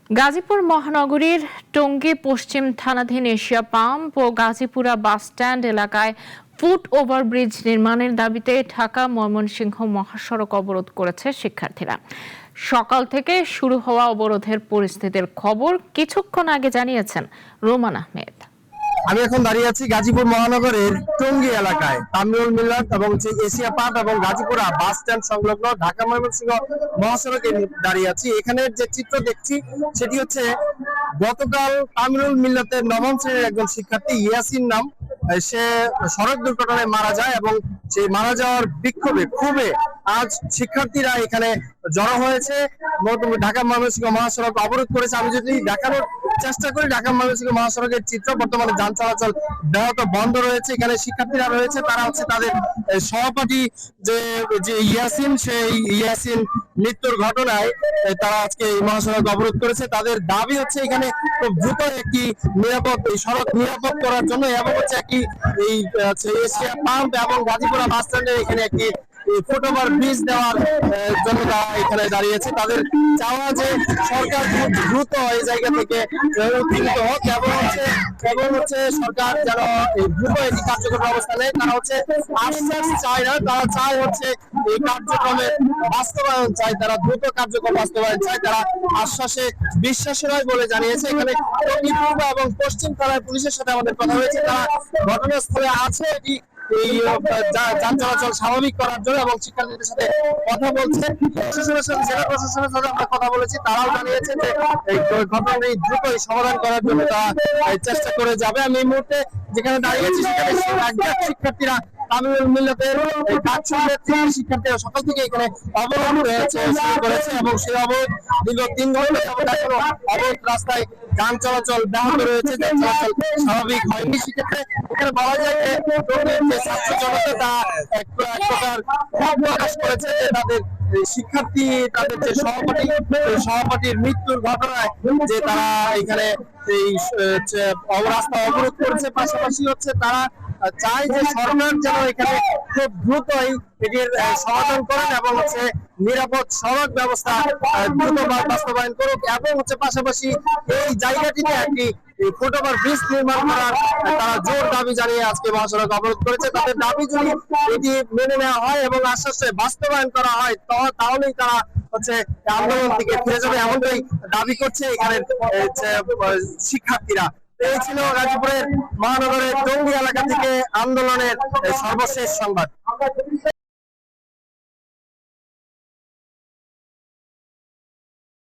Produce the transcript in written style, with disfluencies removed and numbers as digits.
গাজীপুর মহানগরীর টঙ্গী পশ্চিম থানাধীন Asia pump ও Gazipura bus stand এলাকায় ফুট ওভারব্রিজ নির্মাণের দাবিতে ঢাকা ময়মনসিংহ মহাসড়ক অবরোধ করেছে শিক্ষার্থীরা। সকাল থেকে শুরু হওয়া অবরোধের পরিস্থিতির খবর কিছুক্ষণ আগে জানিয়েছেন রোমান আহমেদ। আমি এখন দাঁড়িয়ে আছি গাজীপুর মহানগরের টঙ্গী এলাকায় তামিরুল মিল্লাত এবং এশিয়া পাম্প এবং গাজীপুরা বাস স্ট্যান্ড সংলগ্ন ঢাকা ময়মনসিংহ মহাসড়কে দাঁড়িয়ে আছি। এখানে যে চিত্র দেখছি সেটি হচ্ছে গতকাল তামিরুল মিল্লাতের নবম শ্রেণীর একজন শিক্ষার্থী ইয়াসিন নাম, সে সড়ক দুর্ঘটনায় মারা যায় এবং সেই মারা যাওয়ার বিক্ষোভে ক্ষোভে আজ শিক্ষার্থীরা এখানে জড়ো হয়েছে, ঢাকা ময়মনসিংহ মহাসড়ক অবরোধ করেছে। আমি যদি দেখানোর চেষ্টা করি ঢাকা ময়মনসিংহ মহাসড়কের চিত্র, বর্তমানে যান চলাচল ব্যাহত বন্ধ রয়েছে। এখানে শিক্ষার্থীরা রয়েছে, তারা হচ্ছে তাদের সহপাঠী যে ইয়াসিন, সেই ইয়াসিন মৃত্যুর ঘটনায় তারা আজকে এই মহাসড়ক অবরোধ করেছে। তাদের দাবি হচ্ছে এখানে খুব দ্রুত একটি নিরাপদ সড়ক নিরাপদ করার জন্য এবং হচ্ছে একটি এই এশিয়া পাম্প এবং গাজীপুরা বাস স্ট্যান্ডে এখানে একটি ফুট ওভার ব্রিজ দেওয়ার জন্য তারা এখানে দাঁড়িয়েছে। তাদের চাওয়া যে সরকার দ্রুত এই জায়গা থেকে উত্তীর্ণ হোক এবং হচ্ছে সরকার যেন দ্রুত এটি কার্যকর ব্যবস্থা নেয়। তারা হচ্ছে আশ্বাস চায় না, তারা চায় হচ্ছে এই কার্যক্রমের বাস্তবায়ন চায়, তারা দ্রুত কার্যক্রম বাস্তবায়ন চায়, তারা আশ্বাসে বিশ্বাসী নয় বলে জানিয়েছে। এখানে পূর্ব এবং পশ্চিম থানার পুলিশের সাথে আমাদের কথা হয়েছে, তারা ঘটনাস্থলে আছে এটি এই যান চলাচল স্বাভাবিক করার জন্য এবং শিক্ষার্থীদের সাথে কথা বলছে। প্রশাসনের সাথে জেলা প্রশাসনের সাথে আমরা কথা বলেছি, তারাও জানিয়েছে যে এই ঘটনাটি দ্রুতই সমাধান করার জন্য তারা চেষ্টা করে যাবে। আমি এই মুহূর্তে যেখানে দাঁড়িয়েছি সেখানে শিক্ষার্থীরা তামিরুল মিল্লাতের শিক্ষার্থীরা সকাল থেকে এখানে অবরোধ শুরু করেছে এবং সেই অবরোধ দীর্ঘ 3 ঘন্টা এখনো অবরোধ রাস্তায় যান চলাচল ব্যাহত রয়েছে, যান চলাচল স্বাভাবিক হয়নি। সেক্ষেত্রে এখানে বলা যায় যে ছাত্র জনতা এক প্রকার প্রকাশ করেছে যে তাদের শিক্ষার্থী তাদের যে সহপাঠীর মৃত্যুর ঘটনায় যে তারা এখানে এই রাস্তা অবরোধ করেছে। পাশাপাশি হচ্ছে তারা চাই যে সরকার যেন এখানে খুব দ্রুতই এটির সমাধান করেন এবং হচ্ছে নিরাপদ সড়ক ব্যবস্থা দ্রুত বাস্তবায়ন করুক এবং হচ্ছে পাশাপাশি এই জায়গাটিতে একটি ফুট ওভার ব্রিজ নির্মাণ করার তারা জোর দাবি জানিয়ে আজকে মহাসড়ক অবরোধ করেছে। তাদের দাবি যদি এটি মেনে নেওয়া হয় এবং আশ্বাসে বাস্তবায়ন করা হয় তাহলেই তারা হচ্ছে আন্দোলন থেকে ফিরে যাবে, এমনটাই দাবি করছে এখানের শিক্ষার্থীরা। এই ছিল গাজীপুরের মহানগরের টঙ্গী এলাকা থেকে আন্দোলনের সর্বশেষ সংবাদ।